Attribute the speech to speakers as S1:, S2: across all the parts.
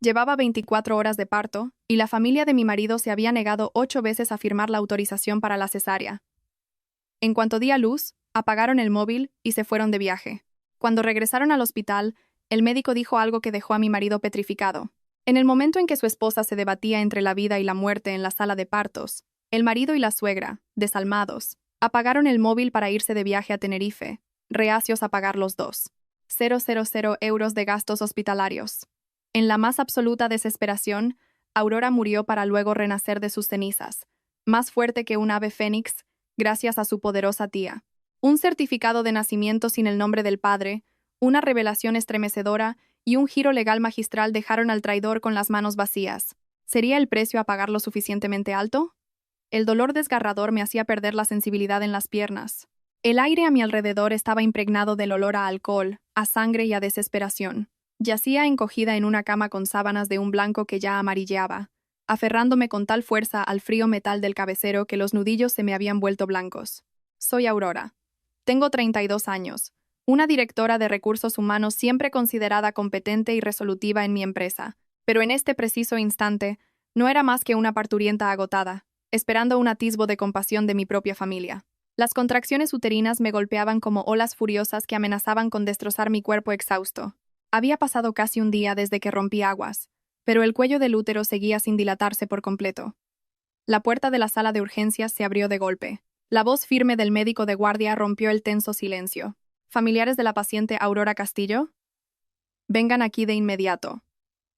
S1: Llevaba 24 horas de parto, y la familia de mi marido se había negado 8 veces a firmar la autorización para la cesárea. En cuanto di a luz, apagaron el móvil y se fueron de viaje. Cuando regresaron al hospital, el médico dijo algo que dejó a mi marido petrificado. En el momento en que su esposa se debatía entre la vida y la muerte en la sala de partos, el marido y la suegra, desalmados, apagaron el móvil para irse de viaje a Tenerife, reacios a pagar los dos. 000 euros de gastos hospitalarios. En la más absoluta desesperación, Aurora murió para luego renacer de sus cenizas, más fuerte que un ave fénix, gracias a su poderosa tía. Un certificado de nacimiento sin el nombre del padre, una revelación estremecedora y un giro legal magistral dejaron al traidor con las manos vacías. ¿Sería el precio a pagar lo suficientemente alto? El dolor desgarrador me hacía perder la sensibilidad en las piernas. El aire a mi alrededor estaba impregnado del olor a alcohol, a sangre y a desesperación. Yacía encogida en una cama con sábanas de un blanco que ya amarilleaba, aferrándome con tal fuerza al frío metal del cabecero que los nudillos se me habían vuelto blancos. Soy Aurora. Tengo 32 años, una directora de recursos humanos siempre considerada competente y resolutiva en mi empresa, pero en este preciso instante no era más que una parturienta agotada, esperando un atisbo de compasión de mi propia familia. Las contracciones uterinas me golpeaban como olas furiosas que amenazaban con destrozar mi cuerpo exhausto. Había pasado casi un día desde que rompí aguas, pero el cuello del útero seguía sin dilatarse por completo. La puerta de la sala de urgencias se abrió de golpe. La voz firme del médico de guardia rompió el tenso silencio. ¿Familiares de la paciente Aurora Castillo? Vengan aquí de inmediato.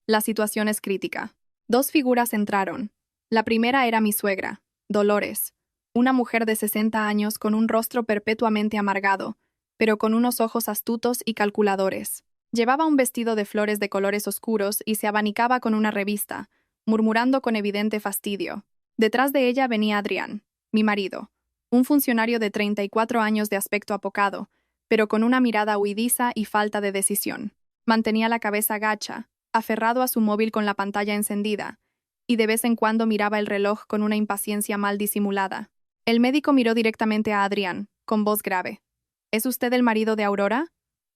S1: La situación es crítica. Dos figuras entraron. La primera era mi suegra, Dolores, una mujer de 60 años con un rostro perpetuamente amargado, pero con unos ojos astutos y calculadores. Llevaba un vestido de flores de colores oscuros y se abanicaba con una revista, murmurando con evidente fastidio. Detrás de ella venía Adrián, mi marido, un funcionario de 34 años de aspecto apocado, pero con una mirada huidiza y falta de decisión. Mantenía la cabeza gacha, aferrado a su móvil con la pantalla encendida, y de vez en cuando miraba el reloj con una impaciencia mal disimulada. El médico miró directamente a Adrián, con voz grave. ¿Es usted el marido de Aurora?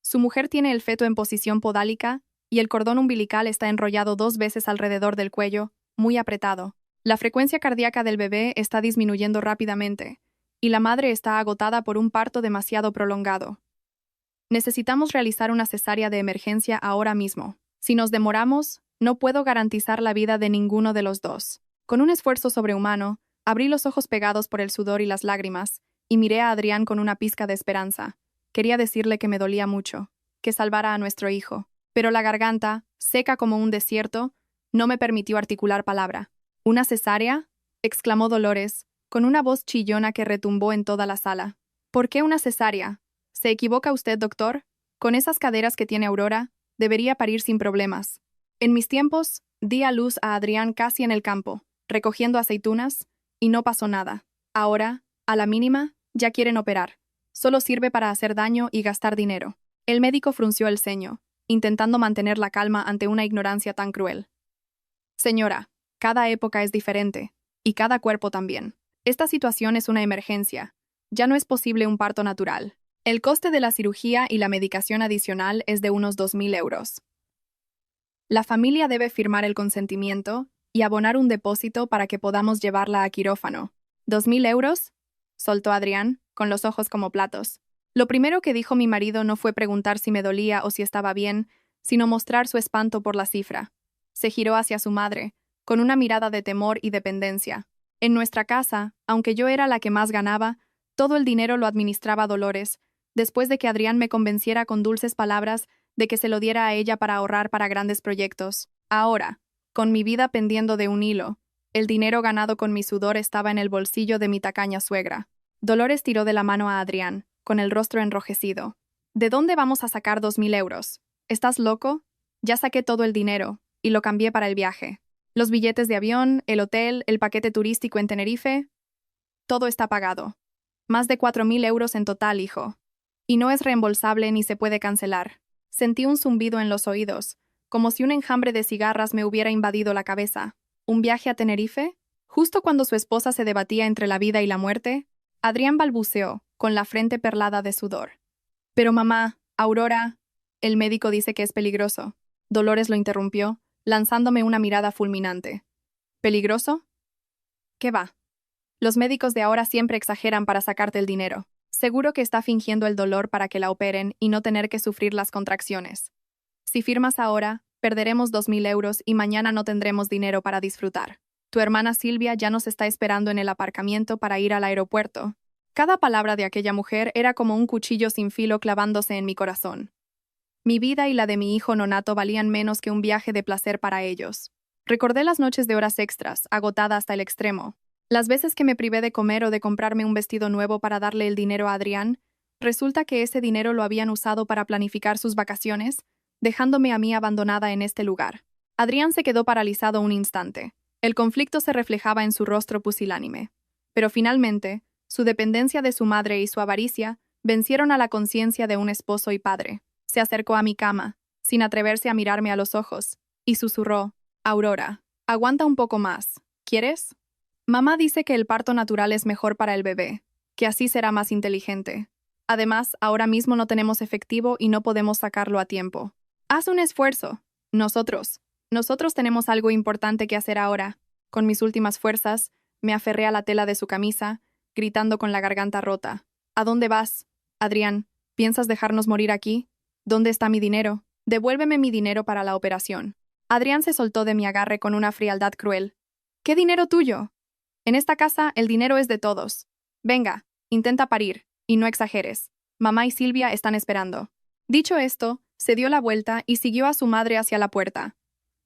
S1: Su mujer tiene el feto en posición podálica y el cordón umbilical está enrollado 2 veces alrededor del cuello, muy apretado. La frecuencia cardíaca del bebé está disminuyendo rápidamente y la madre está agotada por un parto demasiado prolongado. Necesitamos realizar una cesárea de emergencia ahora mismo. Si nos demoramos, no puedo garantizar la vida de ninguno de los dos. Con un esfuerzo sobrehumano, abrí los ojos pegados por el sudor y las lágrimas y miré a Adrián con una pizca de esperanza. Quería decirle que me dolía mucho, que salvara a nuestro hijo, pero la garganta, seca como un desierto, no me permitió articular palabra. ¿Una cesárea?, exclamó Dolores, con una voz chillona que retumbó en toda la sala. ¿Por qué una cesárea? ¿Se equivoca usted, doctor? Con esas caderas que tiene Aurora, debería parir sin problemas. En mis tiempos, di a luz a Adrián casi en el campo, recogiendo aceitunas, y no pasó nada. Ahora, a la mínima, ya quieren operar. Solo sirve para hacer daño y gastar dinero. El médico frunció el ceño, intentando mantener la calma ante una ignorancia tan cruel. Señora, cada época es diferente, y cada cuerpo también. Esta situación es una emergencia. Ya no es posible un parto natural. El coste de la cirugía y la medicación adicional es de unos 2.000 euros. La familia debe firmar el consentimiento y abonar un depósito para que podamos llevarla a quirófano. ¿2.000 euros? Soltó Adrián, con los ojos como platos. Lo primero que dijo mi marido no fue preguntar si me dolía o si estaba bien, sino mostrar su espanto por la cifra. Se giró hacia su madre, con una mirada de temor y dependencia. En nuestra casa, aunque yo era la que más ganaba, todo el dinero lo administraba Dolores, después de que Adrián me convenciera con dulces palabras de que se lo diera a ella para ahorrar para grandes proyectos. Ahora, con mi vida pendiendo de un hilo, el dinero ganado con mi sudor estaba en el bolsillo de mi tacaña suegra. Dolores tiró de la mano a Adrián, con el rostro enrojecido. ¿De dónde vamos a sacar 2.000 euros? ¿Estás loco? Ya saqué todo el dinero, y lo cambié para el viaje. Los billetes de avión, el hotel, el paquete turístico en Tenerife. Todo está pagado. Más de 4.000 euros en total, hijo. Y no es reembolsable ni se puede cancelar. Sentí un zumbido en los oídos, como si un enjambre de cigarras me hubiera invadido la cabeza. ¿Un viaje a Tenerife? Justo cuando su esposa se debatía entre la vida y la muerte, Adrián balbuceó, con la frente perlada de sudor. Pero mamá, Aurora, el médico dice que es peligroso. Dolores lo interrumpió, lanzándome una mirada fulminante. ¿Peligroso? ¿Qué va? Los médicos de ahora siempre exageran para sacarte el dinero. Seguro que está fingiendo el dolor para que la operen y no tener que sufrir las contracciones. Si firmas ahora, perderemos 2.000 euros y mañana no tendremos dinero para disfrutar. Tu hermana Silvia ya nos está esperando en el aparcamiento para ir al aeropuerto. Cada palabra de aquella mujer era como un cuchillo sin filo clavándose en mi corazón. Mi vida y la de mi hijo nonato valían menos que un viaje de placer para ellos. Recordé las noches de horas extras, agotada hasta el extremo. Las veces que me privé de comer o de comprarme un vestido nuevo para darle el dinero a Adrián, resulta que ese dinero lo habían usado para planificar sus vacaciones, dejándome a mí abandonada en este lugar. Adrián se quedó paralizado un instante. El conflicto se reflejaba en su rostro pusilánime. Pero finalmente, su dependencia de su madre y su avaricia vencieron a la conciencia de un esposo y padre. Se acercó a mi cama, sin atreverse a mirarme a los ojos, y susurró: Aurora, aguanta un poco más. ¿Quieres? Mamá dice que el parto natural es mejor para el bebé, que así será más inteligente. Además, ahora mismo no tenemos efectivo y no podemos sacarlo a tiempo. Haz un esfuerzo. Nosotros tenemos algo importante que hacer ahora. Con mis últimas fuerzas, me aferré a la tela de su camisa, gritando con la garganta rota. ¿A dónde vas? Adrián, ¿piensas dejarnos morir aquí? ¿Dónde está mi dinero? Devuélveme mi dinero para la operación. Adrián se soltó de mi agarre con una frialdad cruel. ¿Qué dinero tuyo? En esta casa, el dinero es de todos. Venga, intenta parir, y no exageres. Mamá y Silvia están esperando. Dicho esto, se dio la vuelta y siguió a su madre hacia la puerta.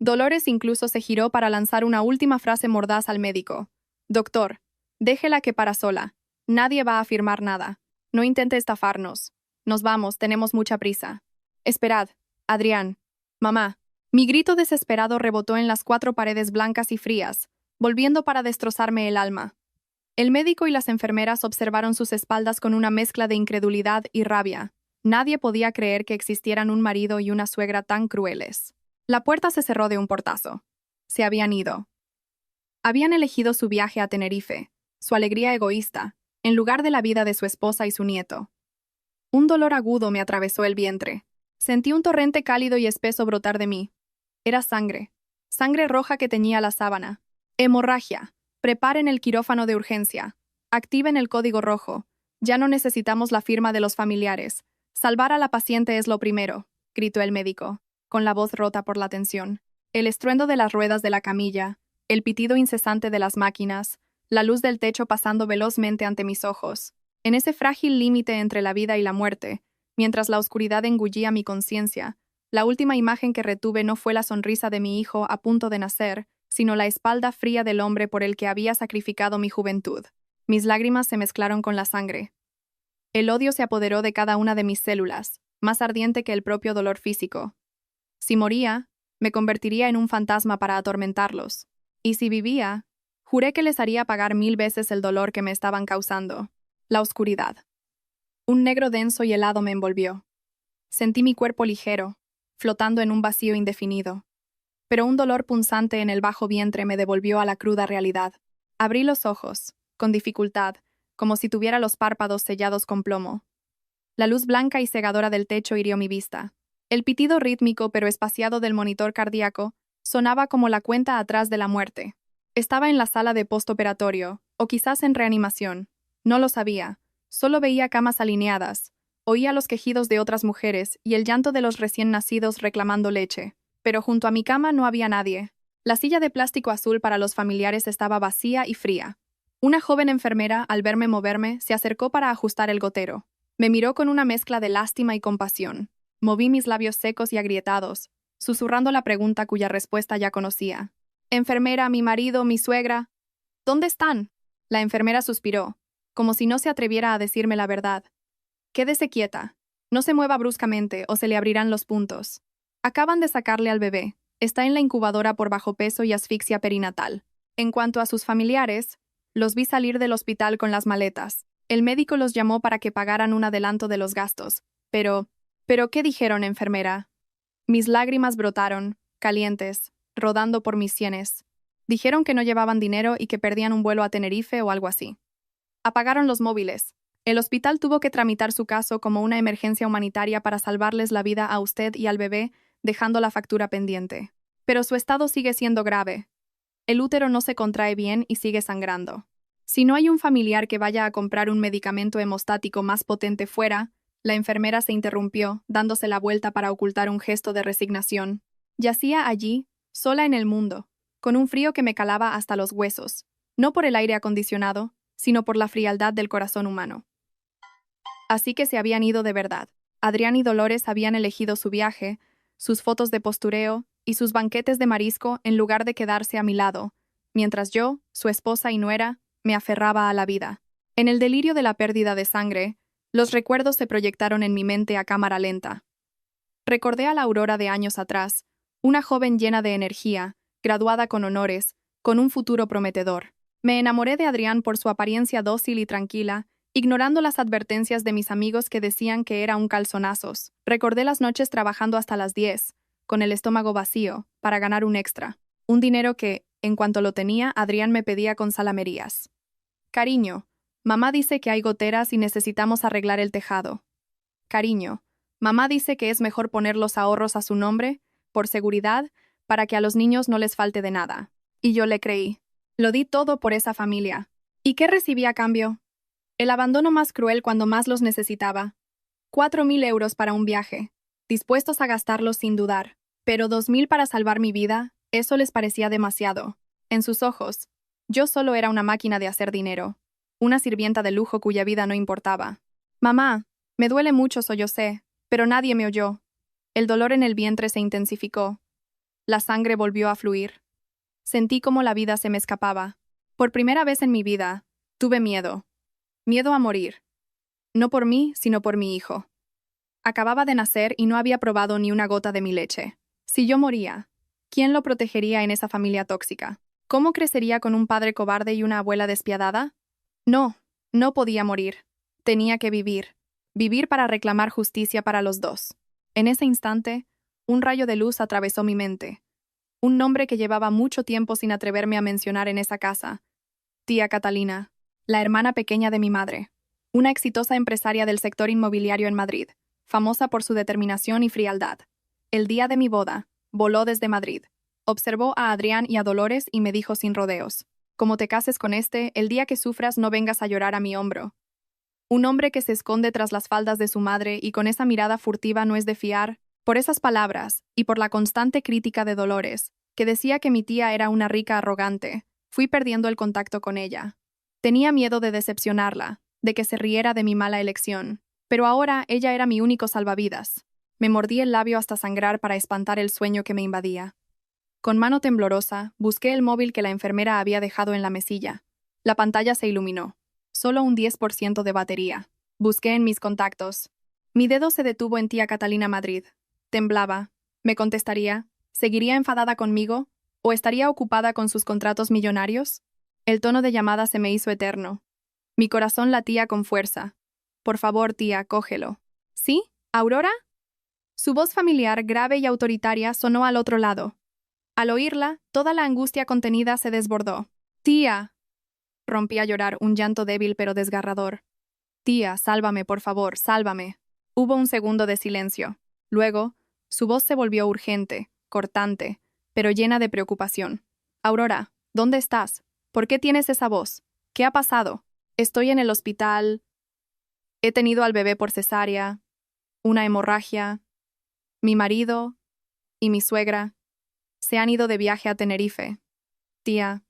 S1: Dolores incluso se giró para lanzar una última frase mordaz al médico. Doctor, déjela que para sola. Nadie va a afirmar nada. No intente estafarnos. Nos vamos, tenemos mucha prisa. Esperad, Adrián. Mamá. Mi grito desesperado rebotó en las 4 paredes blancas y frías, volviendo para destrozarme el alma. El médico y las enfermeras observaron sus espaldas con una mezcla de incredulidad y rabia. Nadie podía creer que existieran un marido y una suegra tan crueles. La puerta se cerró de un portazo. Se habían ido. Habían elegido su viaje a Tenerife, su alegría egoísta, en lugar de la vida de su esposa y su nieto. Un dolor agudo me atravesó el vientre. Sentí un torrente cálido y espeso brotar de mí. Era sangre. Sangre roja que teñía la sábana. Hemorragia. Preparen el quirófano de urgencia. Activen el código rojo. Ya no necesitamos la firma de los familiares. Salvar a la paciente es lo primero, gritó el médico, con la voz rota por la tensión. El estruendo de las ruedas de la camilla, el pitido incesante de las máquinas, la luz del techo pasando velozmente ante mis ojos. En ese frágil límite entre la vida y la muerte, mientras la oscuridad engullía mi conciencia, la última imagen que retuve no fue la sonrisa de mi hijo a punto de nacer, sino la espalda fría del hombre por el que había sacrificado mi juventud. Mis lágrimas se mezclaron con la sangre. El odio se apoderó de cada una de mis células, más ardiente que el propio dolor físico. Si moría, me convertiría en un fantasma para atormentarlos. Y si vivía, juré que les haría pagar 1000 veces el dolor que me estaban causando. La oscuridad. Un negro denso y helado me envolvió. Sentí mi cuerpo ligero, flotando en un vacío indefinido. Pero un dolor punzante en el bajo vientre me devolvió a la cruda realidad. Abrí los ojos, con dificultad, como si tuviera los párpados sellados con plomo. La luz blanca y cegadora del techo hirió mi vista. El pitido rítmico pero espaciado del monitor cardíaco sonaba como la cuenta atrás de la muerte. Estaba en la sala de postoperatorio, o quizás en reanimación. No lo sabía. Solo veía camas alineadas, oía los quejidos de otras mujeres y el llanto de los recién nacidos reclamando leche. Pero junto a mi cama no había nadie. La silla de plástico azul para los familiares estaba vacía y fría. Una joven enfermera, al verme moverme, se acercó para ajustar el gotero. Me miró con una mezcla de lástima y compasión. Moví mis labios secos y agrietados, susurrando la pregunta cuya respuesta ya conocía. Enfermera, mi marido, mi suegra. ¿Dónde están? La enfermera suspiró, como si no se atreviera a decirme la verdad. Quédese quieta. No se mueva bruscamente o se le abrirán los puntos. Acaban de sacarle al bebé. Está en la incubadora por bajo peso y asfixia perinatal. En cuanto a sus familiares, los vi salir del hospital con las maletas. El médico los llamó para que pagaran un adelanto de los gastos. ¿Pero qué dijeron, enfermera? Mis lágrimas brotaron, calientes, rodando por mis sienes. Dijeron que no llevaban dinero y que perdían un vuelo a Tenerife o algo así. Apagaron los móviles. El hospital tuvo que tramitar su caso como una emergencia humanitaria para salvarles la vida a usted y al bebé, dejando la factura pendiente. pero su estado sigue siendo grave. El útero no se contrae bien y sigue sangrando. Si no hay un familiar que vaya a comprar un medicamento hemostático más potente fuera, la enfermera se interrumpió, dándose la vuelta para ocultar un gesto de resignación. Yacía allí, sola en el mundo, con un frío que me calaba hasta los huesos, no por el aire acondicionado, sino por la frialdad del corazón humano. Así que se habían ido de verdad. Adrián y Dolores habían elegido su viaje, sus fotos de postureo y sus banquetes de marisco en lugar de quedarse a mi lado, mientras yo, su esposa y nuera, me aferraba a la vida. En el delirio de la pérdida de sangre, los recuerdos se proyectaron en mi mente a cámara lenta. Recordé a la Aurora de años atrás, una joven llena de energía, graduada con honores, con un futuro prometedor. Me enamoré de Adrián por su apariencia dócil y tranquila, ignorando las advertencias de mis amigos que decían que era un calzonazos. Recordé las noches trabajando hasta las 10, con el estómago vacío, para ganar un extra. Un dinero que, en cuanto lo tenía, Adrián me pedía con salamerías. Cariño, mamá dice que hay goteras y necesitamos arreglar el tejado. Cariño, mamá dice que es mejor poner los ahorros a su nombre, por seguridad, para que a los niños no les falte de nada. Y yo le creí. Lo di todo por esa familia. ¿Y qué recibí a cambio? El abandono más cruel cuando más los necesitaba. 4.000 euros para un viaje, dispuestos a gastarlos sin dudar. Pero 2.000 para salvar mi vida, eso les parecía demasiado. En sus ojos, yo solo era una máquina de hacer dinero, una sirvienta de lujo cuya vida no importaba. Mamá, me duele mucho, sollocé, pero nadie me oyó. El dolor en el vientre se intensificó. La sangre volvió a fluir. Sentí como la vida se me escapaba. Por primera vez en mi vida, tuve miedo. Miedo a morir. No por mí, sino por mi hijo. Acababa de nacer y no había probado ni una gota de mi leche. Si yo moría, ¿quién lo protegería en esa familia tóxica? ¿Cómo crecería con un padre cobarde y una abuela despiadada? No, no podía morir. Tenía que vivir. Vivir para reclamar justicia para los dos. En ese instante, un rayo de luz atravesó mi mente. Un nombre que llevaba mucho tiempo sin atreverme a mencionar en esa casa. Tía Catalina, la hermana pequeña de mi madre. Una exitosa empresaria del sector inmobiliario en Madrid, famosa por su determinación y frialdad. El día de mi boda, voló desde Madrid. Observó a Adrián y a Dolores y me dijo sin rodeos: como te cases con este, el día que sufras no vengas a llorar a mi hombro. Un hombre que se esconde tras las faldas de su madre y con esa mirada furtiva no es de fiar. Por esas palabras, y por la constante crítica de Dolores, que decía que mi tía era una rica arrogante, fui perdiendo el contacto con ella. Tenía miedo de decepcionarla, de que se riera de mi mala elección, pero ahora ella era mi único salvavidas. Me mordí el labio hasta sangrar para espantar el sueño que me invadía. Con mano temblorosa, busqué el móvil que la enfermera había dejado en la mesilla. La pantalla se iluminó. Solo un 10% de batería. Busqué en mis contactos. Mi dedo se detuvo en tía Catalina Madrid. Temblaba. ¿Me contestaría? ¿Seguiría enfadada conmigo? ¿O estaría ocupada con sus contratos millonarios? El tono de llamada se me hizo eterno. Mi corazón latía con fuerza. Por favor, tía, cógelo. ¿Sí? ¿Aurora? Su voz familiar, grave y autoritaria, sonó al otro lado. Al oírla, toda la angustia contenida se desbordó. Tía. Rompí a llorar, un llanto débil pero desgarrador. Tía, sálvame, por favor, sálvame. Hubo un segundo de silencio. Luego, su voz se volvió urgente, cortante, pero llena de preocupación. Aurora, ¿dónde estás? ¿Por qué tienes esa voz? ¿Qué ha pasado? Estoy en el hospital. He tenido al bebé por cesárea. Una hemorragia. Mi marido y mi suegra se han ido de viaje a Tenerife. Tía,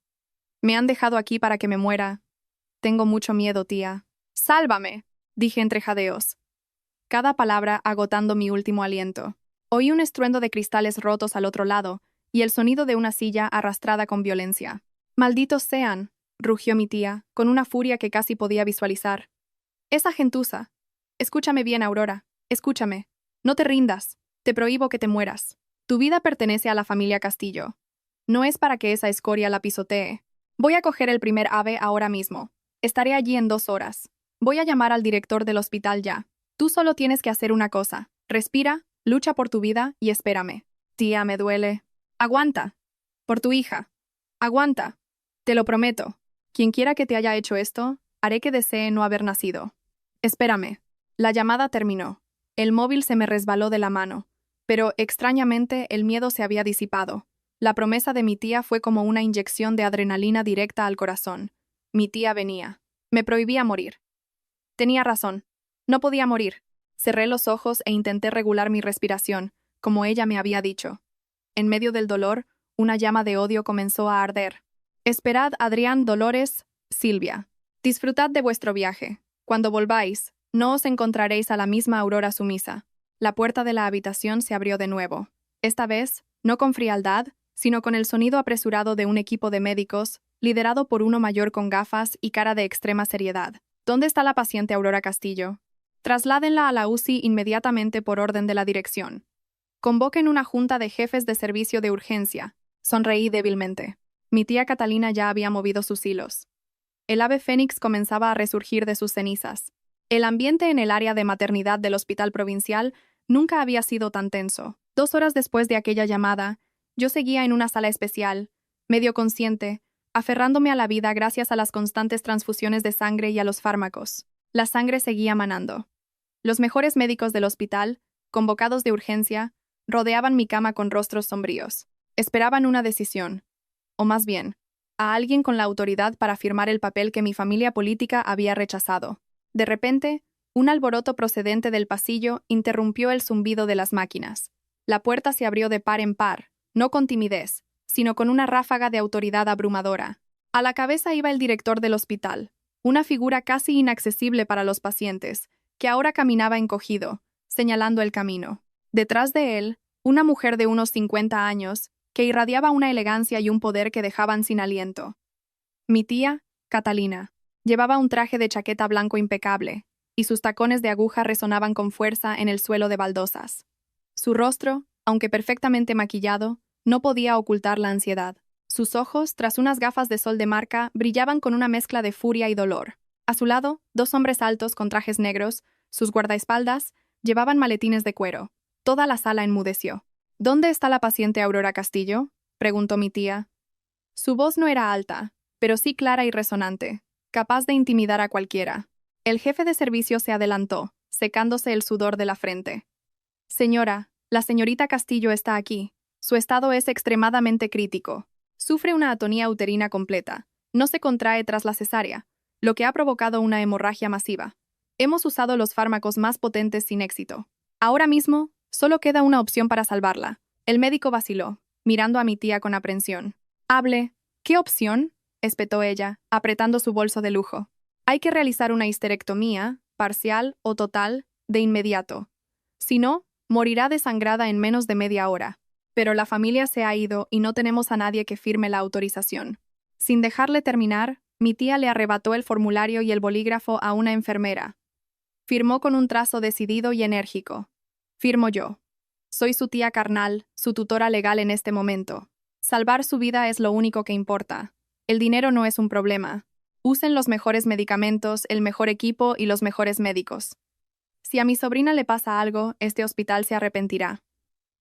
S1: me han dejado aquí para que me muera. Tengo mucho miedo, tía. ¡Sálvame!, dije entre jadeos, cada palabra agotando mi último aliento. Oí un estruendo de cristales rotos al otro lado y el sonido de una silla arrastrada con violencia. «¡Malditos sean!», rugió mi tía, con una furia que casi podía visualizar. «Esa gentuza. Escúchame bien, Aurora. Escúchame. No te rindas. Te prohíbo que te mueras. Tu vida pertenece a la familia Castillo. No es para que esa escoria la pisotee. Voy a coger el primer ave ahora mismo. Estaré allí en 2 horas. Voy a llamar al director del hospital ya. Tú solo tienes que hacer una cosa. Respira, lucha por tu vida y espérame. Tía, me duele. Aguanta. Por tu hija. Aguanta. Te lo prometo. Quien quiera que te haya hecho esto, haré que desee no haber nacido. Espérame». La llamada terminó. El móvil se me resbaló de la mano, pero extrañamente el miedo se había disipado. La promesa de mi tía fue como una inyección de adrenalina directa al corazón. Mi tía venía. Me prohibía morir. Tenía razón. No podía morir. Cerré los ojos e intenté regular mi respiración, como ella me había dicho. En medio del dolor, una llama de odio comenzó a arder. Esperad, Adrián, Dolores, Silvia. Disfrutad de vuestro viaje. Cuando volváis, no os encontraréis a la misma Aurora sumisa. La puerta de la habitación se abrió de nuevo. Esta vez, no con frialdad, sino con el sonido apresurado de un equipo de médicos, liderado por uno mayor con gafas y cara de extrema seriedad. ¿Dónde está la paciente Aurora Castillo? Trasládenla a la UCI inmediatamente por orden de la dirección. Convoquen una junta de jefes de servicio de urgencia. Sonreí débilmente. Mi tía Catalina ya había movido sus hilos. El ave fénix comenzaba a resurgir de sus cenizas. El ambiente en el área de maternidad del hospital provincial nunca había sido tan tenso. 2 horas después de aquella llamada, yo seguía en una sala especial, medio consciente, aferrándome a la vida gracias a las constantes transfusiones de sangre y a los fármacos. La sangre seguía manando. Los mejores médicos del hospital, convocados de urgencia, rodeaban mi cama con rostros sombríos. Esperaban una decisión, o más bien, a alguien con la autoridad para firmar el papel que mi familia política había rechazado. De repente, un alboroto procedente del pasillo interrumpió el zumbido de las máquinas. La puerta se abrió de par en par, no con timidez, sino con una ráfaga de autoridad abrumadora. A la cabeza iba el director del hospital, una figura casi inaccesible para los pacientes, que ahora caminaba encogido, señalando el camino. Detrás de él, una mujer de unos 50 años, que irradiaba una elegancia y un poder que dejaban sin aliento. Mi tía, Catalina, llevaba un traje de chaqueta blanco impecable, y sus tacones de aguja resonaban con fuerza en el suelo de baldosas. Su rostro, aunque perfectamente maquillado, no podía ocultar la ansiedad. Sus ojos, tras unas gafas de sol de marca, brillaban con una mezcla de furia y dolor. A su lado, 2 hombres altos con trajes negros, sus guardaespaldas, llevaban maletines de cuero. Toda la sala enmudeció. ¿Dónde está la paciente Aurora Castillo?, preguntó mi tía. Su voz no era alta, pero sí clara y resonante, capaz de intimidar a cualquiera. El jefe de servicio se adelantó, secándose el sudor de la frente. Señora, la señorita Castillo está aquí. Su estado es extremadamente crítico. Sufre una atonía uterina completa. No se contrae tras la cesárea, lo que ha provocado una hemorragia masiva. Hemos usado los fármacos más potentes sin éxito. Ahora mismo, solo queda una opción para salvarla. El médico vaciló, mirando a mi tía con aprensión. Hable. ¿Qué opción?, espetó ella, apretando su bolso de lujo. Hay que realizar una histerectomía, parcial o total, de inmediato. Si no, morirá desangrada en menos de media hora. Pero la familia se ha ido y no tenemos a nadie que firme la autorización. Sin dejarle terminar, mi tía le arrebató el formulario y el bolígrafo a una enfermera. Firmó con un trazo decidido y enérgico. Firmo yo. Soy su tía carnal, su tutora legal en este momento. Salvar su vida es lo único que importa. El dinero no es un problema. Usen los mejores medicamentos, el mejor equipo y los mejores médicos. Si a mi sobrina le pasa algo, este hospital se arrepentirá.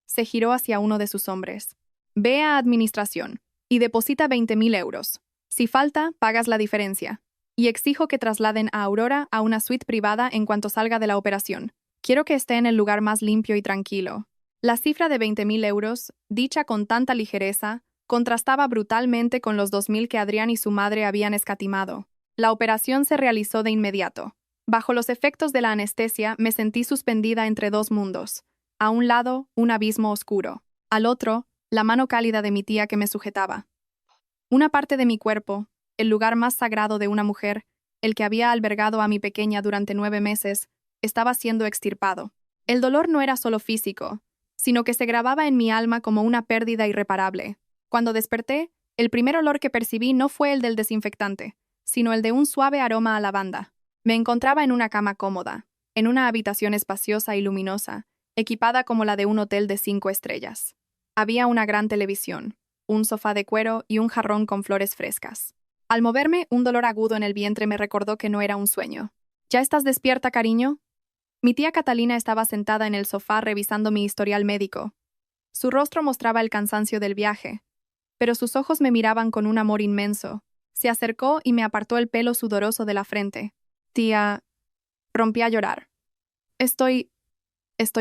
S1: Se giró hacia uno de sus hombres. Ve a administración y deposita 20.000 euros. Si falta, pagas la diferencia. Y exijo que trasladen a Aurora a una suite privada en cuanto salga de la operación. Quiero que esté en el lugar más limpio y tranquilo. La cifra de 20.000 euros, dicha con tanta ligereza, contrastaba brutalmente con los 2.000 que Adrián y su madre habían escatimado. La operación se realizó de inmediato. Bajo los efectos de la anestesia me sentí suspendida entre 2 mundos. A un lado, un abismo oscuro. Al otro, la mano cálida de mi tía que me sujetaba. Una parte de mi cuerpo, el lugar más sagrado de una mujer, el que había albergado a mi pequeña durante 9 meses, estaba siendo extirpado. El dolor no era solo físico, sino que se grababa en mi alma como una pérdida irreparable. Cuando desperté, el primer olor que percibí no fue el del desinfectante, sino el de un suave aroma a lavanda. Me encontraba en una cama cómoda, en una habitación espaciosa y luminosa, equipada como la de un hotel de 5 estrellas. Había una gran televisión, un sofá de cuero y un jarrón con flores frescas. Al moverme, un dolor agudo en el vientre me recordó que no era un sueño. ¿Ya estás despierta, cariño? Mi tía Catalina estaba sentada en el sofá revisando mi historial médico. Su rostro mostraba el cansancio del viaje, pero sus ojos me miraban con un amor inmenso. Se acercó y me apartó el pelo sudoroso de la frente. Tía, rompí a llorar. ¿Estoy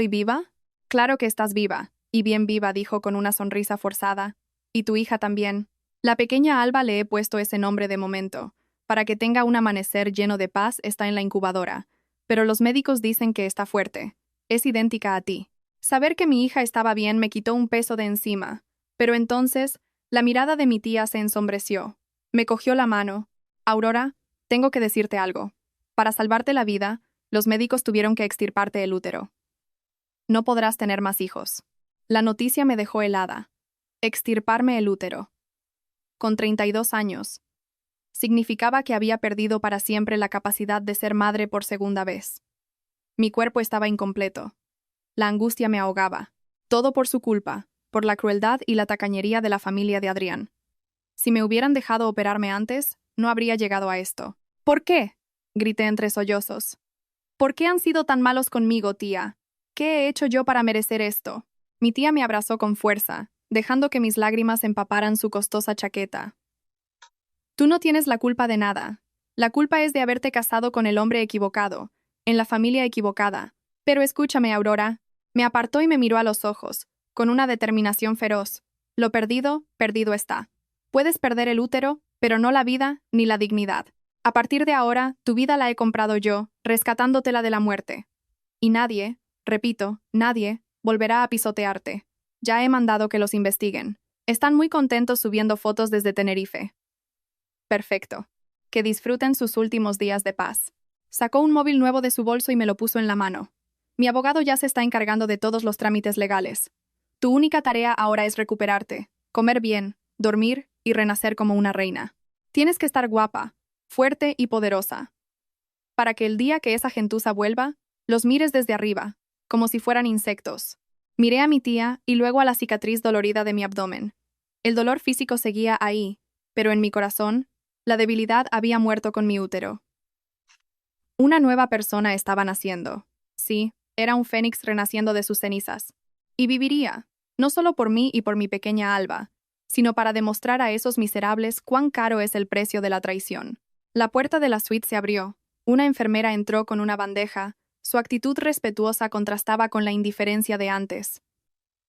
S1: viva? Claro que estás viva, y bien viva, dijo con una sonrisa forzada, Y tu hija también. La pequeña Alba le he puesto ese nombre de momento. Para que tenga un amanecer lleno de paz está en la incubadora. Pero los médicos dicen que está fuerte. Es idéntica a ti. Saber que mi hija estaba bien me quitó un peso de encima. Pero entonces, la mirada de mi tía se ensombreció. Me cogió la mano. Aurora, tengo que decirte algo. Para salvarte la vida, los médicos tuvieron que extirparte el útero. No podrás tener más hijos. La noticia me dejó helada. Extirparme el útero. Con 32 años. Significaba que había perdido para siempre la capacidad de ser madre por segunda vez. Mi cuerpo estaba incompleto. La angustia me ahogaba. Todo por su culpa, por la crueldad y la tacañería de la familia de Adrián. Si me hubieran dejado operarme antes, no habría llegado a esto. ¿Por qué?, grité entre sollozos. ¿Por qué han sido tan malos conmigo, tía? ¿Qué he hecho yo para merecer esto? Mi tía me abrazó con fuerza, dejando que mis lágrimas empaparan su costosa chaqueta. Tú no tienes la culpa de nada. La culpa es de haberte casado con el hombre equivocado, en la familia equivocada. Pero escúchame, Aurora. Me apartó y me miró a los ojos, con una determinación feroz. Lo perdido, perdido está. Puedes perder el útero, pero no la vida ni la dignidad. A partir de ahora, tu vida la he comprado yo, rescatándotela de la muerte. Y nadie, repito, nadie, volverá a pisotearte. Ya he mandado que los investiguen. Están muy contentos subiendo fotos desde Tenerife. Perfecto. Que disfruten sus últimos días de paz. Sacó un móvil nuevo de su bolso y me lo puso en la mano. Mi abogado ya se está encargando de todos los trámites legales. Tu única tarea ahora es recuperarte, comer bien, dormir y renacer como una reina. Tienes que estar guapa, fuerte y poderosa. Para que el día que esa gentuza vuelva, los mires desde arriba, como si fueran insectos. Miré a mi tía y luego a la cicatriz dolorida de mi abdomen. El dolor físico seguía ahí, pero en mi corazón, la debilidad había muerto con mi útero. Una nueva persona estaba naciendo. Sí, era un fénix renaciendo de sus cenizas. Y viviría, no solo por mí y por mi pequeña Alba, sino para demostrar a esos miserables cuán caro es el precio de la traición. La puerta de la suite se abrió. Una enfermera entró con una bandeja. Su actitud respetuosa contrastaba con la indiferencia de antes.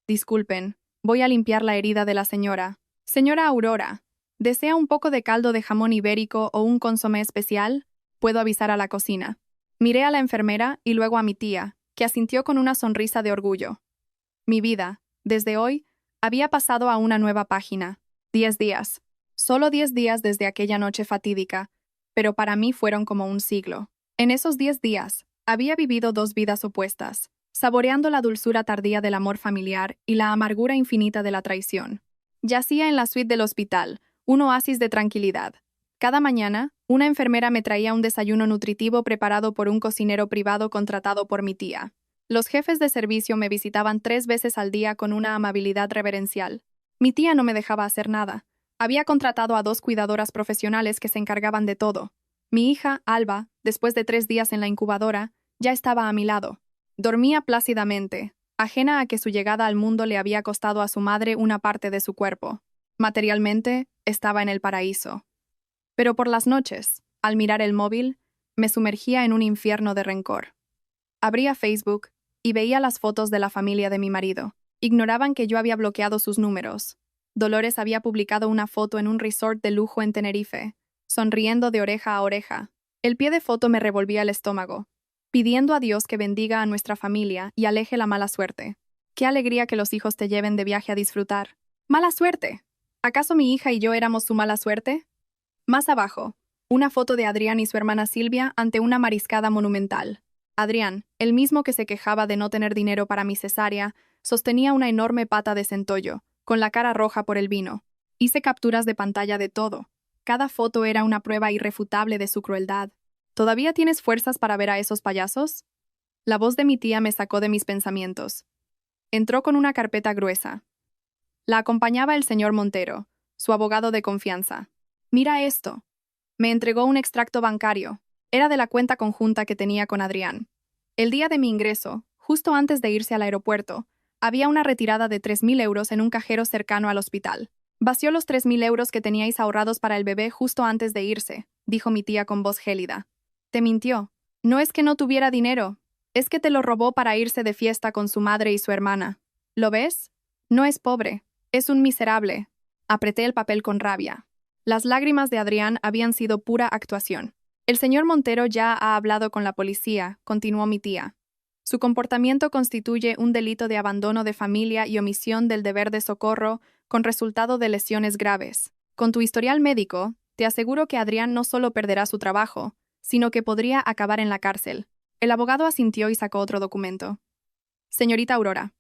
S1: Disculpen, voy a limpiar la herida de la señora. Señora Aurora, ¿desea un poco de caldo de jamón ibérico o un consomé especial? Puedo avisar a la cocina. Miré a la enfermera y luego a mi tía, que asintió con una sonrisa de orgullo. Mi vida, desde hoy, había pasado a una nueva página. 10 días. Solo 10 días desde aquella noche fatídica, pero para mí fueron como un siglo. En esos 10 días, había vivido dos vidas opuestas, saboreando la dulzura tardía del amor familiar y la amargura infinita de la traición. Yacía en la suite del hospital, un oasis de tranquilidad. Cada mañana, una enfermera me traía un desayuno nutritivo preparado por un cocinero privado contratado por mi tía. Los jefes de servicio me visitaban 3 veces al día con una amabilidad reverencial. Mi tía no me dejaba hacer nada. Había contratado a 2 cuidadoras profesionales que se encargaban de todo. Mi hija, Alba, después de 3 días en la incubadora, ya estaba a mi lado. Dormía plácidamente, ajena a que su llegada al mundo le había costado a su madre una parte de su cuerpo. Materialmente, estaba en el paraíso. Pero por las noches, al mirar el móvil, me sumergía en un infierno de rencor. Abría Facebook y veía las fotos de la familia de mi marido. Ignoraban que yo había bloqueado sus números. Dolores había publicado una foto en un resort de lujo en Tenerife, sonriendo de oreja a oreja. El pie de foto me revolvía el estómago, pidiendo a Dios que bendiga a nuestra familia y aleje la mala suerte. Qué alegría que los hijos te lleven de viaje a disfrutar. ¡Mala suerte! ¿Acaso mi hija y yo éramos su mala suerte? Más abajo, una foto de Adrián y su hermana Silvia ante una mariscada monumental. Adrián, el mismo que se quejaba de no tener dinero para mi cesárea, sostenía una enorme pata de centollo, con la cara roja por el vino. Hice capturas de pantalla de todo. Cada foto era una prueba irrefutable de su crueldad. ¿Todavía tienes fuerzas para ver a esos payasos? La voz de mi tía me sacó de mis pensamientos. Entró con una carpeta gruesa. La acompañaba el señor Montero, su abogado de confianza. Mira esto. Me entregó un extracto bancario. Era de la cuenta conjunta que tenía con Adrián. El día de mi ingreso, justo antes de irse al aeropuerto, había una retirada de 3.000 euros en un cajero cercano al hospital. Vació los 3.000 euros que teníais ahorrados para el bebé justo antes de irse, dijo mi tía con voz gélida. Te mintió. No es que no tuviera dinero, es que te lo robó para irse de fiesta con su madre y su hermana. ¿Lo ves? No es pobre, es un miserable. Apreté el papel con rabia. Las lágrimas de Adrián habían sido pura actuación. El señor Montero ya ha hablado con la policía, continuó mi tía. Su comportamiento constituye un delito de abandono de familia y omisión del deber de socorro con resultado de lesiones graves. Con tu historial médico, te aseguro que Adrián no solo perderá su trabajo, sino que podría acabar en la cárcel. El abogado asintió y sacó otro documento. Señorita Aurora,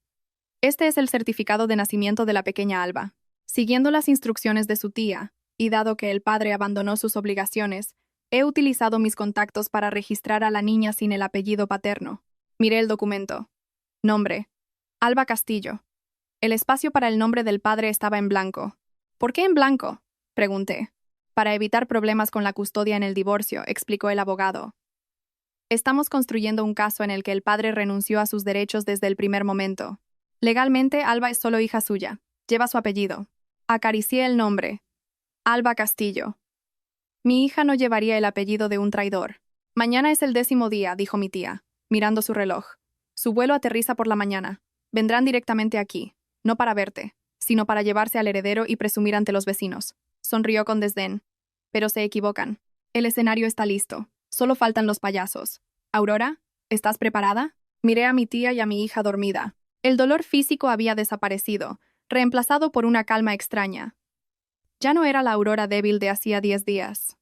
S1: este es el certificado de nacimiento de la pequeña Alba. Siguiendo las instrucciones de su tía, y dado que el padre abandonó sus obligaciones, he utilizado mis contactos para registrar a la niña sin el apellido paterno. Miré el documento. Nombre: Alba Castillo. El espacio para el nombre del padre estaba en blanco. ¿Por qué en blanco?, pregunté. Para evitar problemas con la custodia en el divorcio, explicó el abogado. Estamos construyendo un caso en el que el padre renunció a sus derechos desde el primer momento. Legalmente, Alba es solo hija suya. Lleva su apellido. Acaricié el nombre. Alba Castillo. Mi hija no llevaría el apellido de un traidor. Mañana es el 10º día, dijo mi tía, mirando su reloj. Su vuelo aterriza por la mañana. Vendrán directamente aquí, no para verte, sino para llevarse al heredero y presumir ante los vecinos. Sonrió con desdén. Pero se equivocan. El escenario está listo. Solo faltan los payasos. Aurora, ¿estás preparada? Miré a mi tía y a mi hija dormida. El dolor físico había desaparecido, reemplazado por una calma extraña. Ya no era la Aurora débil de hacía 10 días.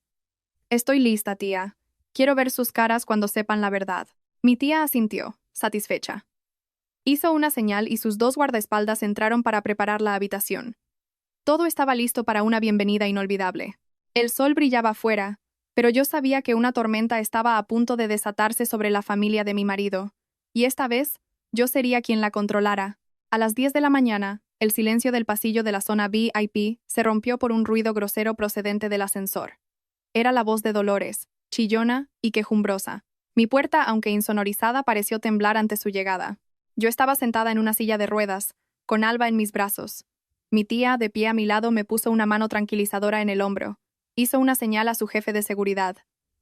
S1: Estoy lista, tía. Quiero ver sus caras cuando sepan la verdad. Mi tía asintió, satisfecha. Hizo una señal y sus 2 guardaespaldas entraron para preparar la habitación. Todo estaba listo para una bienvenida inolvidable. El sol brillaba afuera, pero yo sabía que una tormenta estaba a punto de desatarse sobre la familia de mi marido, y esta vez yo sería quien la controlara. A las 10 de la mañana, el silencio del pasillo de la zona VIP se rompió por un ruido grosero procedente del ascensor. Era la voz de Dolores, chillona y quejumbrosa. Mi puerta, aunque insonorizada, pareció temblar ante su llegada. Yo estaba sentada en una silla de ruedas, con Alba en mis brazos. Mi tía, de pie a mi lado, me puso una mano tranquilizadora en el hombro. Hizo una señal a su jefe de seguridad.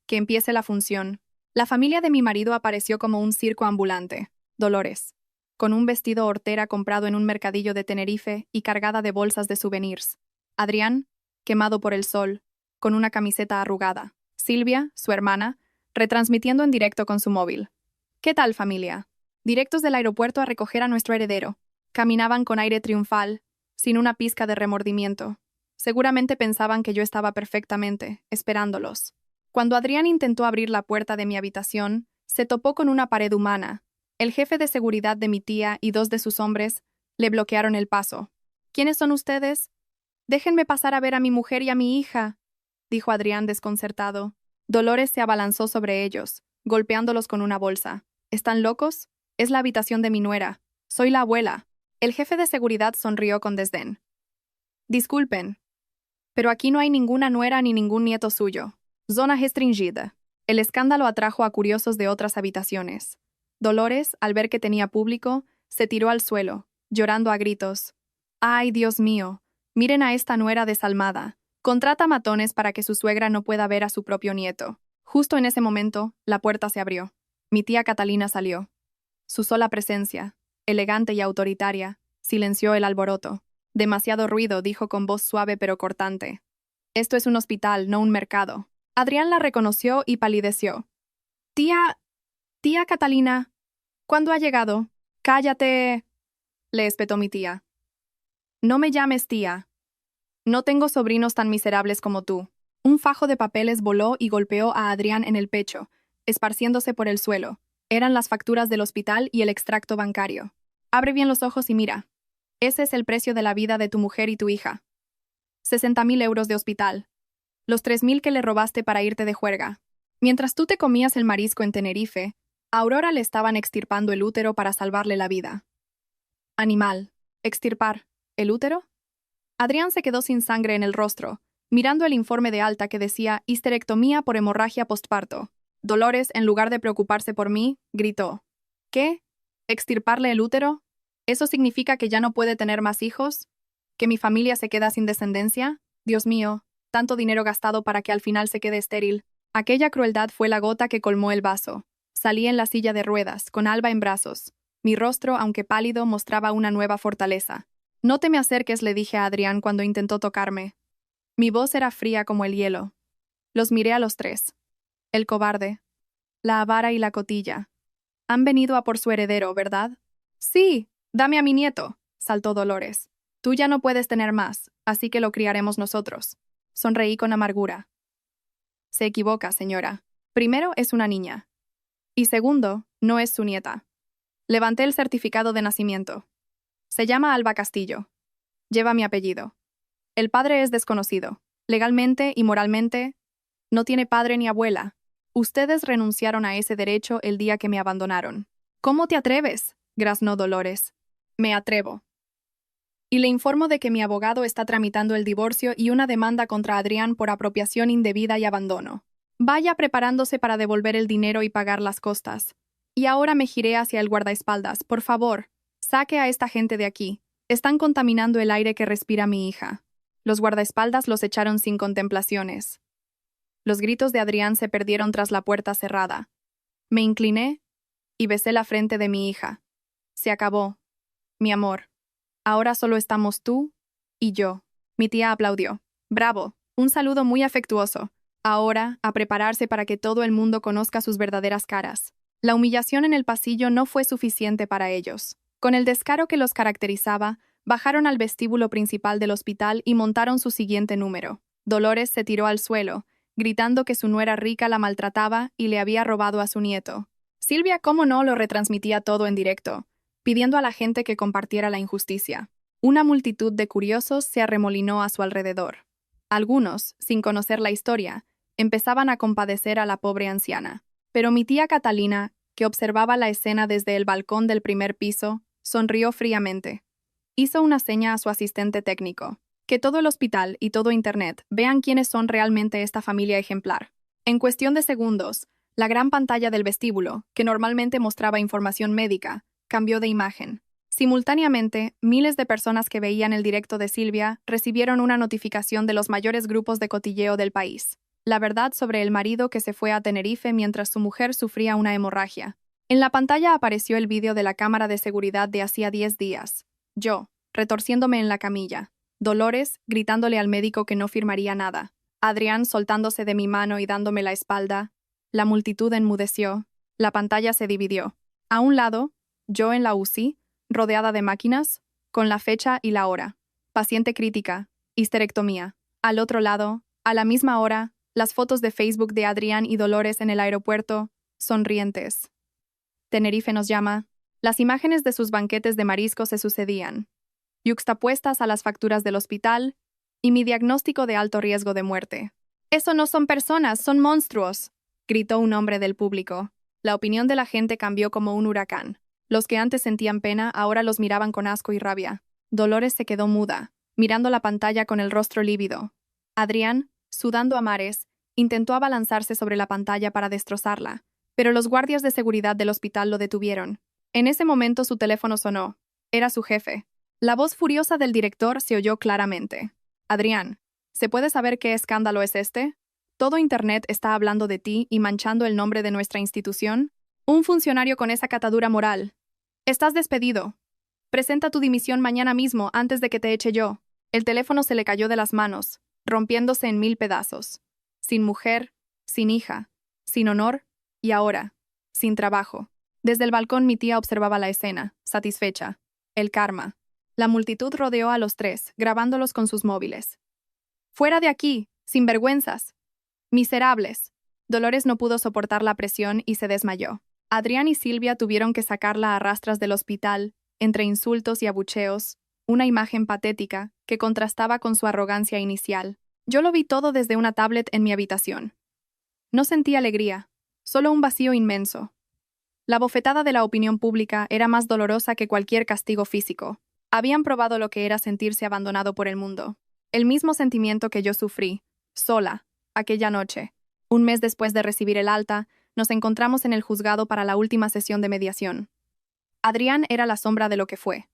S1: Que empiece la función. La familia de mi marido apareció como un circo ambulante. Dolores, con un vestido hortera comprado en un mercadillo de Tenerife y cargada de bolsas de souvenirs. Adrián, quemado por el sol, con una camiseta arrugada. Silvia, su hermana, retransmitiendo en directo con su móvil. ¿Qué tal, familia? Directos del aeropuerto a recoger a nuestro heredero. Caminaban con aire triunfal, sin una pizca de remordimiento. Seguramente pensaban que yo estaba perfectamente, esperándolos. Cuando Adrián intentó abrir la puerta de mi habitación, se topó con una pared humana. El jefe de seguridad de mi tía y 2 de sus hombres le bloquearon el paso. ¿Quiénes son ustedes? Déjenme pasar a ver a mi mujer y a mi hija, dijo Adrián desconcertado. Dolores se abalanzó sobre ellos, golpeándolos con una bolsa. ¿Están locos? Es la habitación de mi nuera. Soy la abuela. El jefe de seguridad sonrió con desdén. Disculpen, pero aquí no hay ninguna nuera ni ningún nieto suyo. Zona restringida. El escándalo atrajo a curiosos de otras habitaciones. Dolores, al ver que tenía público, se tiró al suelo, llorando a gritos. ¡Ay, Dios mío! Miren a esta nuera desalmada. Contrata matones para que su suegra no pueda ver a su propio nieto. Justo en ese momento, la puerta se abrió. Mi tía Catalina salió. Su sola presencia, elegante y autoritaria, silenció el alboroto. Demasiado ruido, dijo con voz suave pero cortante. Esto es un hospital, no un mercado. Adrián la reconoció y palideció. Tía Catalina, ¿cuándo ha llegado? Cállate, le espetó mi tía. No me llames tía. No tengo sobrinos tan miserables como tú. Un fajo de papeles voló y golpeó a Adrián en el pecho, esparciéndose por el suelo. Eran las facturas del hospital y el extracto bancario. Abre bien los ojos y mira. Ese es el precio de la vida de tu mujer y tu hija. 60.000 euros de hospital. Los 3.000 que le robaste para irte de juerga. Mientras tú te comías el marisco en Tenerife, a Aurora le estaban extirpando el útero para salvarle la vida. Animal. ¿Extirpar el útero? Adrián se quedó sin sangre en el rostro, mirando el informe de alta que decía histerectomía por hemorragia postparto. Dolores, en lugar de preocuparse por mí, gritó. ¿Qué? ¿Extirparle el útero? ¿Eso significa que ya no puede tener más hijos? ¿Que mi familia se queda sin descendencia? Dios mío, tanto dinero gastado para que al final se quede estéril. Aquella crueldad fue la gota que colmó el vaso. Salí en la silla de ruedas, con Alba en brazos. Mi rostro, aunque pálido, mostraba una nueva fortaleza. No te me acerques, le dije a Adrián cuando intentó tocarme. Mi voz era fría como el hielo. Los miré a los tres. El cobarde, la avara y la cotilla. Han venido a por su heredero, ¿verdad? Sí, dame a mi nieto, saltó Dolores. Tú ya no puedes tener más, así que lo criaremos nosotros. Sonreí con amargura. Se equivoca, señora. Primero, es una niña. Y segundo, no es su nieta. Levanté el certificado de nacimiento. Se llama Alba Castillo. Lleva mi apellido. El padre es desconocido. Legalmente y moralmente, no tiene padre ni abuela. Ustedes renunciaron a ese derecho el día que me abandonaron. ¿Cómo te atreves?, graznó Dolores. Me atrevo. Y le informo de que mi abogado está tramitando el divorcio y una demanda contra Adrián por apropiación indebida y abandono. Vaya preparándose para devolver el dinero y pagar las costas. Y ahora me giré hacia el guardaespaldas. Por favor, saque a esta gente de aquí. Están contaminando el aire que respira mi hija. Los guardaespaldas los echaron sin contemplaciones. Los gritos de Adrián se perdieron tras la puerta cerrada. Me incliné y besé la frente de mi hija. Se acabó. Mi amor. Ahora solo estamos tú y yo. Mi tía aplaudió. Bravo. Un saludo muy afectuoso. Ahora, a prepararse para que todo el mundo conozca sus verdaderas caras. La humillación en el pasillo no fue suficiente para ellos. Con el descaro que los caracterizaba, bajaron al vestíbulo principal del hospital y montaron su siguiente número. Dolores se tiró al suelo, gritando que su nuera rica la maltrataba y le había robado a su nieto. Silvia, cómo no, lo retransmitía todo en directo, pidiendo a la gente que compartiera la injusticia. Una multitud de curiosos se arremolinó a su alrededor. Algunos, sin conocer la historia, empezaban a compadecer a la pobre anciana. Pero mi tía Catalina, que observaba la escena desde el balcón del primer piso, sonrió fríamente. Hizo una seña a su asistente técnico. Que todo el hospital y todo Internet vean quiénes son realmente esta familia ejemplar. En cuestión de segundos, la gran pantalla del vestíbulo, que normalmente mostraba información médica, cambió de imagen. Simultáneamente, miles de personas que veían el directo de Silvia recibieron una notificación de los mayores grupos de cotilleo del país. La verdad sobre el marido que se fue a Tenerife mientras su mujer sufría una hemorragia. En la pantalla apareció el vídeo de la cámara de seguridad de hacía 10 días. Yo, retorciéndome en la camilla. Dolores, gritándole al médico que no firmaría nada. Adrián soltándose de mi mano y dándome la espalda. La multitud enmudeció. La pantalla se dividió. A un lado, yo en la UCI, rodeada de máquinas, con la fecha y la hora. Paciente crítica, histerectomía. Al otro lado, a la misma hora, las fotos de Facebook de Adrián y Dolores en el aeropuerto, sonrientes. Tenerife nos llama. Las imágenes de sus banquetes de marisco se sucedían, yuxtapuestas a las facturas del hospital y mi diagnóstico de alto riesgo de muerte. «Eso no son personas, son monstruos», gritó un hombre del público. La opinión de la gente cambió como un huracán. Los que antes sentían pena ahora los miraban con asco y rabia. Dolores se quedó muda, mirando la pantalla con el rostro lívido. Adrián, sudando a mares, intentó abalanzarse sobre la pantalla para destrozarla, pero los guardias de seguridad del hospital lo detuvieron. En ese momento su teléfono sonó. Era su jefe. La voz furiosa del director se oyó claramente. «Adrián, ¿se puede saber qué escándalo es este? Todo Internet está hablando de ti y manchando el nombre de nuestra institución. Un funcionario con esa catadura moral. Estás despedido. Presenta tu dimisión mañana mismo antes de que te eche yo». El teléfono se le cayó de las manos, rompiéndose en 1000 pedazos. Sin mujer, sin hija, sin honor y ahora, sin trabajo. Desde el balcón mi tía observaba la escena, satisfecha. El karma. La multitud rodeó a los tres, grabándolos con sus móviles. «¡Fuera de aquí! ¡Sinvergüenzas! ¡Miserables!». Dolores no pudo soportar la presión y se desmayó. Adrián y Silvia tuvieron que sacarla a rastras del hospital, entre insultos y abucheos, una imagen patética que contrastaba con su arrogancia inicial. Yo lo vi todo desde una tablet en mi habitación. No sentí alegría, solo un vacío inmenso. La bofetada de la opinión pública era más dolorosa que cualquier castigo físico. Habían probado lo que era sentirse abandonado por el mundo. El mismo sentimiento que yo sufrí, sola, aquella noche. Un mes después de recibir el alta, nos encontramos en el juzgado para la última sesión de mediación. Adrián era la sombra de lo que fue.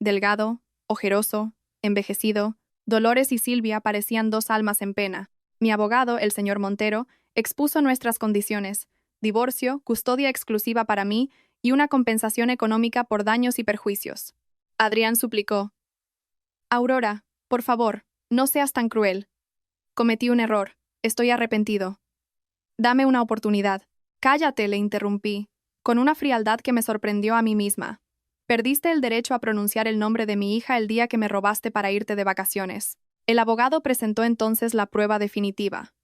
S1: Delgado, ojeroso, envejecido, Dolores y Silvia parecían dos almas en pena. Mi abogado, el señor Montero, expuso nuestras condiciones: divorcio, custodia exclusiva para mí y una compensación económica por daños y perjuicios. Adrián suplicó: Aurora, por favor, no seas tan cruel. Cometí un error. Estoy arrepentido. Dame una oportunidad. Cállate, le interrumpí, con una frialdad que me sorprendió a mí misma. Perdiste el derecho a pronunciar el nombre de mi hija el día que me robaste para irte de vacaciones. El abogado presentó entonces la prueba definitiva.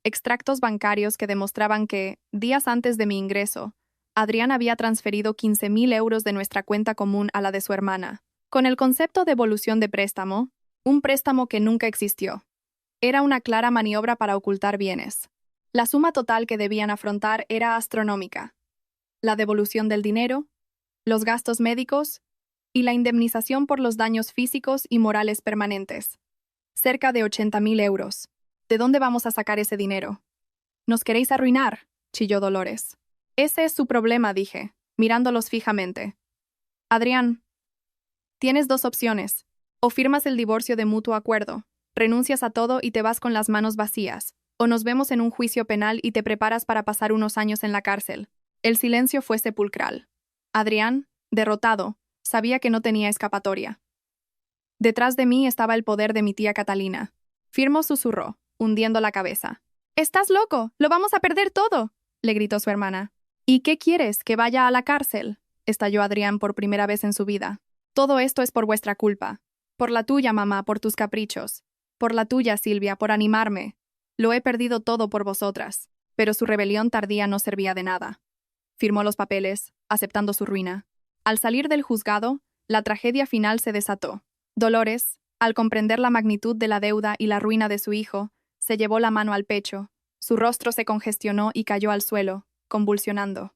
S1: Extractos bancarios que demostraban que, días antes de mi ingreso, Adrián había transferido 15.000 euros de nuestra cuenta común a la de su hermana, con el concepto de evolución de préstamo, un préstamo que nunca existió. Era una clara maniobra para ocultar bienes. La suma total que debían afrontar era astronómica. La devolución del dinero, los gastos médicos y la indemnización por los daños físicos y morales permanentes. Cerca de 80.000 euros. ¿De dónde vamos a sacar ese dinero? ¿Nos queréis arruinar?, chilló Dolores. Ese es su problema, dije, mirándolos fijamente. Adrián, tienes dos opciones. O firmas el divorcio de mutuo acuerdo, renuncias a todo y te vas con las manos vacías, o nos vemos en un juicio penal y te preparas para pasar unos años en la cárcel. El silencio fue sepulcral. Adrián, derrotado, sabía que no tenía escapatoria. Detrás de mí estaba el poder de mi tía Catalina. Firmo susurró, hundiendo la cabeza. «¡Estás loco! ¡Lo vamos a perder todo!», le gritó su hermana. «¿Y qué quieres? ¿Que vaya a la cárcel?», estalló Adrián por primera vez en su vida. «Todo esto es por vuestra culpa. Por la tuya, mamá, por tus caprichos. Por la tuya, Silvia, por animarme. Lo he perdido todo por vosotras». Pero su rebelión tardía no servía de nada. Firmó los papeles, aceptando su ruina. Al salir del juzgado, la tragedia final se desató. Dolores, al comprender la magnitud de la deuda y la ruina de su hijo, se llevó la mano al pecho, su rostro se congestionó y cayó al suelo, convulsionando.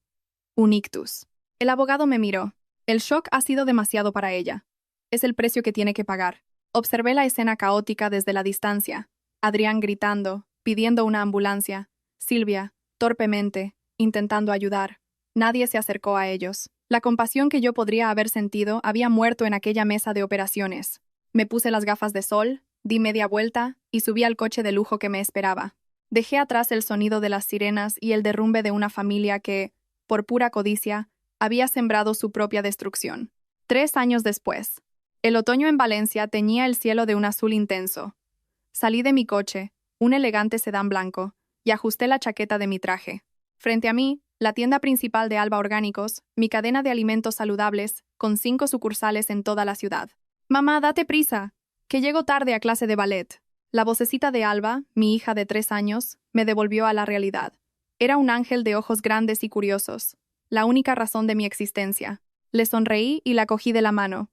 S1: Un ictus. El abogado me miró. El shock ha sido demasiado para ella. Es el precio que tiene que pagar. Observé la escena caótica desde la distancia. Adrián gritando, pidiendo una ambulancia. Silvia, torpemente, intentando ayudar. Nadie se acercó a ellos. La compasión que yo podría haber sentido había muerto en aquella mesa de operaciones. Me puse las gafas de sol, di media vuelta y subí al coche de lujo que me esperaba. Dejé atrás el sonido de las sirenas y el derrumbe de una familia que, por pura codicia, había sembrado su propia destrucción. 3 años después, el otoño en Valencia teñía el cielo de un azul intenso. Salí de mi coche, un elegante sedán blanco, y ajusté la chaqueta de mi traje. Frente a mí, la tienda principal de Alba Orgánicos, mi cadena de alimentos saludables, con 5 sucursales en toda la ciudad. «Mamá, date prisa, que llego tarde a clase de ballet». La vocecita de Alba, mi hija de 3 años, me devolvió a la realidad. Era un ángel de ojos grandes y curiosos, la única razón de mi existencia. Le sonreí y la cogí de la mano.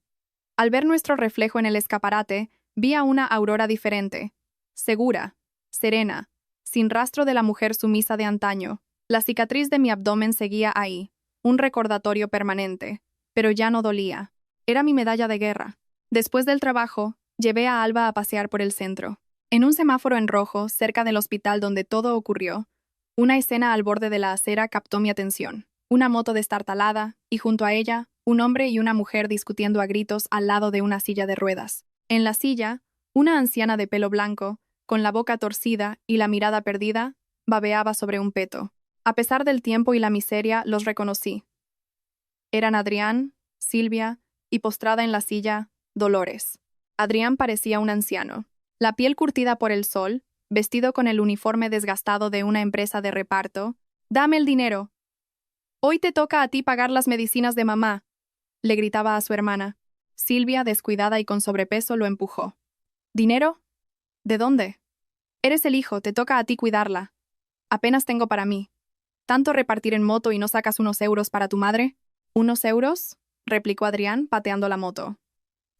S1: Al ver nuestro reflejo en el escaparate, vi a una Aurora diferente, segura, serena, sin rastro de la mujer sumisa de antaño. La cicatriz de mi abdomen seguía ahí, un recordatorio permanente, pero ya no dolía. Era mi medalla de guerra. Después del trabajo, llevé a Alba a pasear por el centro. En un semáforo en rojo, cerca del hospital donde todo ocurrió, una escena al borde de la acera captó mi atención. Una moto destartalada, y junto a ella, un hombre y una mujer discutiendo a gritos al lado de una silla de ruedas. En la silla, una anciana de pelo blanco, con la boca torcida y la mirada perdida, babeaba sobre un peto. A pesar del tiempo y la miseria, los reconocí. Eran Adrián, Silvia y, postrada en la silla, Dolores. Adrián parecía un anciano. La piel curtida por el sol, vestido con el uniforme desgastado de una empresa de reparto. «¡Dame el dinero! Hoy te toca a ti pagar las medicinas de mamá», le gritaba a su hermana. Silvia, descuidada y con sobrepeso, lo empujó. «¿Dinero? ¿De dónde? Eres el hijo, te toca a ti cuidarla. Apenas tengo para mí. ¿Tanto repartir en moto y no sacas unos euros para tu madre?» «¿Unos euros?», replicó Adrián, pateando la moto.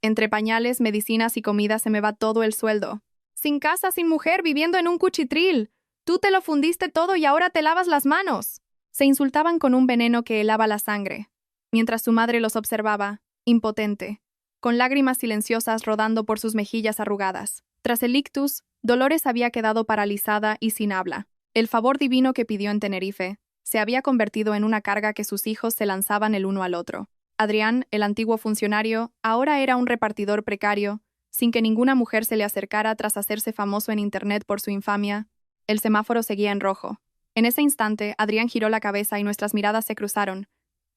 S1: «Entre pañales, medicinas y comida se me va todo el sueldo. Sin casa, sin mujer, viviendo en un cuchitril. Tú te lo fundiste todo y ahora te lavas las manos». Se insultaban con un veneno que helaba la sangre, mientras su madre los observaba, impotente, con lágrimas silenciosas rodando por sus mejillas arrugadas. Tras el ictus, Dolores había quedado paralizada y sin habla. El favor divino que pidió en Tenerife se había convertido en una carga que sus hijos se lanzaban el uno al otro. Adrián, el antiguo funcionario, ahora era un repartidor precario, sin que ninguna mujer se le acercara tras hacerse famoso en Internet por su infamia. El semáforo seguía en rojo. En ese instante, Adrián giró la cabeza y nuestras miradas se cruzaron.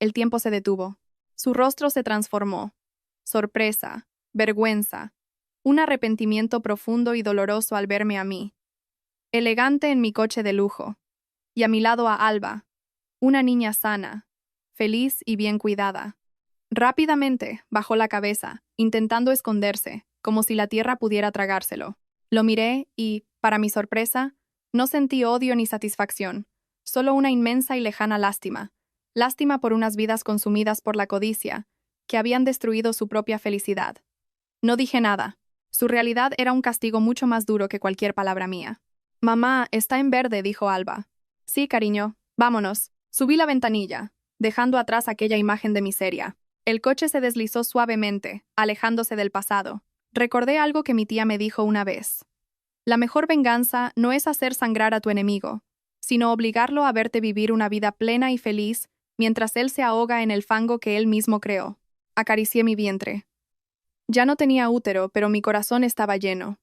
S1: El tiempo se detuvo. Su rostro se transformó. Sorpresa, vergüenza, Un arrepentimiento profundo y doloroso al verme a mí, elegante en mi coche de lujo, y a mi lado a Alba, una niña sana, feliz y bien cuidada. Rápidamente bajó la cabeza, intentando esconderse, como si la tierra pudiera tragárselo. Lo miré y, para mi sorpresa, no sentí odio ni satisfacción, solo una inmensa y lejana lástima. Lástima por unas vidas consumidas por la codicia, que habían destruido su propia felicidad. No dije nada. Su realidad era un castigo mucho más duro que cualquier palabra mía. Mamá, está en verde, dijo Alba. Sí, cariño, vámonos. Subí la ventanilla, dejando atrás aquella imagen de miseria. El coche se deslizó suavemente, alejándose del pasado. Recordé algo que mi tía me dijo una vez. La mejor venganza no es hacer sangrar a tu enemigo, sino obligarlo a verte vivir una vida plena y feliz mientras él se ahoga en el fango que él mismo creó. Acaricié mi vientre. Ya no tenía útero, pero mi corazón estaba lleno.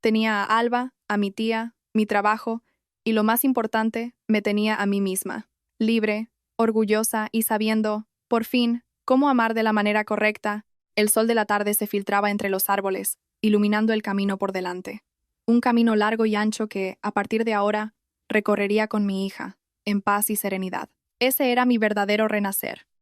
S1: Tenía a Alba, a mi tía, mi trabajo, y lo más importante, me tenía a mí misma, libre, orgullosa y sabiendo, por fin, cómo amar de la manera correcta. El sol de la tarde se filtraba entre los árboles, iluminando el camino por delante. Un camino largo y ancho que, a partir de ahora, recorrería con mi hija, en paz y serenidad. Ese era mi verdadero renacer.